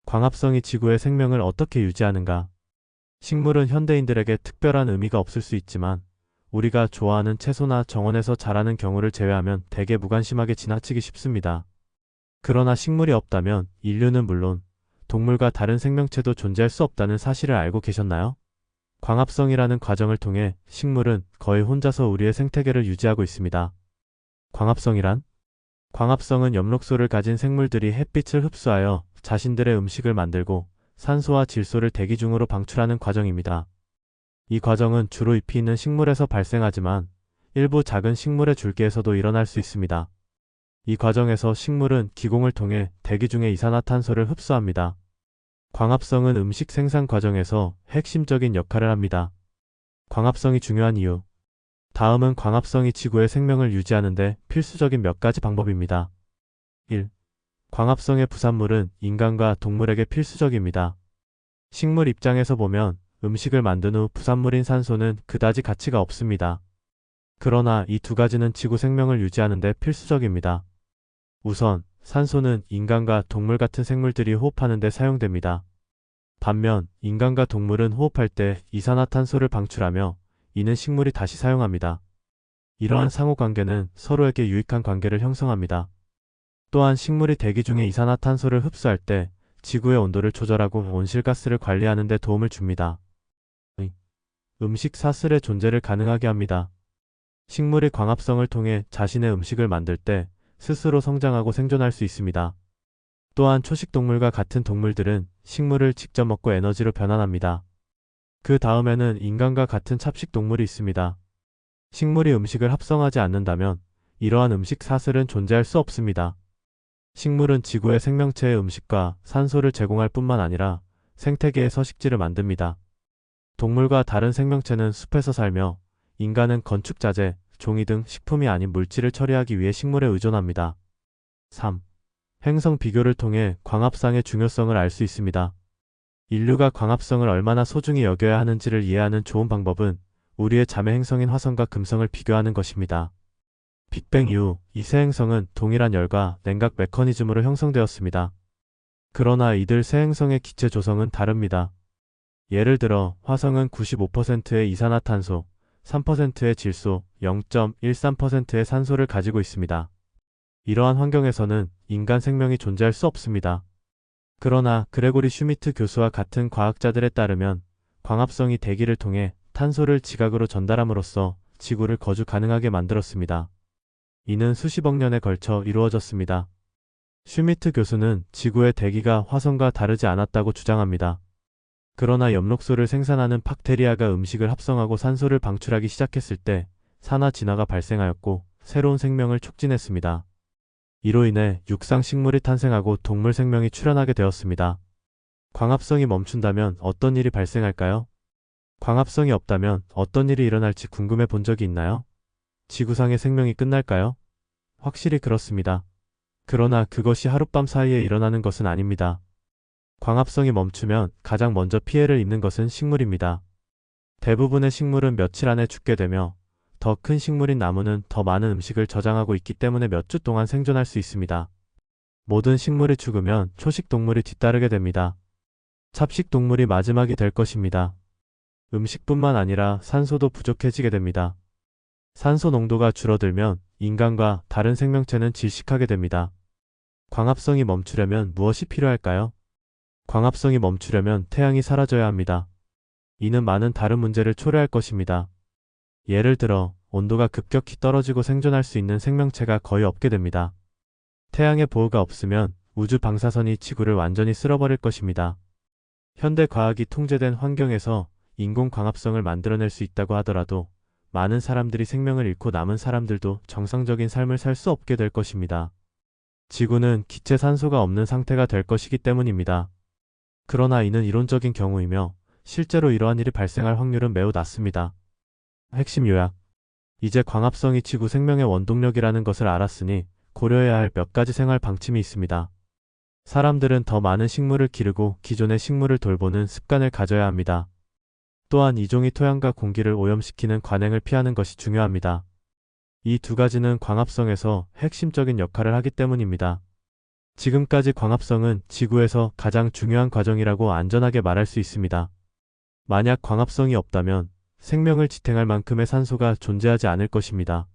광합성이 지구의 생명을 어떻게 유지하는가? 식물은 현대인들에게 특별한 의미가 없을 수 있지만 우리가 좋아하는 채소나 정원에서 자라는 경우를 제외하면 대개 무관심하게 지나치기 쉽습니다. 그러나 식물이 없다면 인류는 물론 동물과 다른 생명체도 존재할 수 없다는 사실을 알고 계셨나요? 광합성이라는 과정을 통해 식물은 거의 혼자서 우리의 생태계를 유지하고 있습니다. 광합성이란? 광합성은 엽록소를 가진 생물들이 햇빛을 흡수하여 자신들의 음식을 만들고 산소와 질소를 대기 중으로 방출하는 과정입니다. 이 과정은 주로 잎이 있는 식물에서 발생하지만 일부 작은 식물의 줄기에서도 일어날 수 있습니다. 이 과정에서 식물은 기공을 통해 대기 중의 이산화탄소를 흡수합니다. 광합성은 음식 생산 과정에서 핵심적인 역할을 합니다. 광합성이 중요한 이유. 다음은 광합성이 지구의 생명을 유지하는 데 필수적인 몇 가지 방법입니다. 1. 광합성의 부산물은 인간과 동물에게 필수적입니다. 식물 입장에서 보면 음식을 만든 후 부산물인 산소는 그다지 가치가 없습니다. 그러나 이 두 가지는 지구 생명을 유지하는 데 필수적입니다. 우선 산소는 인간과 동물 같은 생물들이 호흡하는 데 사용됩니다. 반면 인간과 동물은 호흡할 때 이산화탄소를 방출하며 이는 식물이 다시 사용합니다. 이러한 상호관계는 서로에게 유익한 관계를 형성합니다. 또한 식물이 대기 중에 이산화탄소를 흡수할 때 지구의 온도를 조절하고 온실가스를 관리하는 데 도움을 줍니다. 음식 사슬의 존재를 가능하게 합니다. 식물이 광합성을 통해 자신의 음식을 만들 때 스스로 성장하고 생존할 수 있습니다. 또한 초식동물과 같은 동물들은 식물을 직접 먹고 에너지로 변환합니다. 그 다음에는 인간과 같은 잡식동물이 있습니다. 식물이 음식을 합성하지 않는다면 이러한 음식 사슬은 존재할 수 없습니다. 식물은 지구의 생명체의 음식과 산소를 제공할 뿐만 아니라 생태계의 서식지를 만듭니다. 동물과 다른 생명체는 숲에서 살며 인간은 건축자재, 종이 등 식품이 아닌 물질을 처리하기 위해 식물에 의존합니다. 3. 행성 비교를 통해 광합성의 중요성을 알 수 있습니다. 인류가 광합성을 얼마나 소중히 여겨야 하는지를 이해하는 좋은 방법은 우리의 자매 행성인 화성과 금성을 비교하는 것입니다. 빅뱅 이후 이 세 행성은 동일한 열과 냉각 메커니즘으로 형성되었습니다. 그러나 이들 세 행성의 기체 조성은 다릅니다. 예를 들어 화성은 95%의 이산화탄소, 3%의 질소, 0.13%의 산소를 가지고 있습니다. 이러한 환경에서는 인간 생명이 존재할 수 없습니다. 그러나 그레고리 슈미트 교수와 같은 과학자들에 따르면 광합성이 대기를 통해 탄소를 지각으로 전달함으로써 지구를 거주 가능하게 만들었습니다. 이는 수십억 년에 걸쳐 이루어졌습니다. 슈미트 교수는 지구의 대기가 화성과 다르지 않았다고 주장합니다. 그러나 엽록소를 생산하는 박테리아가 음식을 합성하고 산소를 방출하기 시작했을 때 산화 진화가 발생하였고 새로운 생명을 촉진했습니다. 이로 인해 육상 식물이 탄생하고 동물 생명이 출현하게 되었습니다. 광합성이 멈춘다면 어떤 일이 발생할까요? 광합성이 없다면 어떤 일이 일어날지 궁금해 본 적이 있나요? 지구상의 생명이 끝날까요? 확실히 그렇습니다. 그러나 그것이 하룻밤 사이에 일어나는 것은 아닙니다. 광합성이 멈추면 가장 먼저 피해를 입는 것은 식물입니다. 대부분의 식물은 며칠 안에 죽게 되며 더 큰 식물인 나무는 더 많은 음식을 저장하고 있기 때문에 몇 주 동안 생존할 수 있습니다. 모든 식물이 죽으면 초식동물이 뒤따르게 됩니다. 잡식동물이 마지막이 될 것입니다. 음식뿐만 아니라 산소도 부족해지게 됩니다. 산소 농도가 줄어들면 인간과 다른 생명체는 질식하게 됩니다. 광합성이 멈추려면 무엇이 필요할까요? 광합성이 멈추려면 태양이 사라져야 합니다. 이는 많은 다른 문제를 초래할 것입니다. 예를 들어 온도가 급격히 떨어지고 생존할 수 있는 생명체가 거의 없게 됩니다. 태양의 보호가 없으면 우주 방사선이 지구를 완전히 쓸어버릴 것입니다. 현대 과학이 통제된 환경에서 인공 광합성을 만들어낼 수 있다고 하더라도 많은 사람들이 생명을 잃고 남은 사람들도 정상적인 삶을 살 수 없게 될 것입니다. 지구는 기체 산소가 없는 상태가 될 것이기 때문입니다. 그러나 이는 이론적인 경우이며 실제로 이러한 일이 발생할 확률은 매우 낮습니다. 핵심 요약. 이제 광합성이 지구 생명의 원동력이라는 것을 알았으니 고려해야 할 몇 가지 생활 방침이 있습니다. 사람들은 더 많은 식물을 기르고 기존의 식물을 돌보는 습관을 가져야 합니다. 또한 이종이 토양과 공기를 오염시키는 관행을 피하는 것이 중요합니다. 이 두 가지는 광합성에서 핵심적인 역할을 하기 때문입니다. 지금까지 광합성은 지구에서 가장 중요한 과정이라고 안전하게 말할 수 있습니다. 만약 광합성이 없다면 생명을 지탱할 만큼의 산소가 존재하지 않을 것입니다.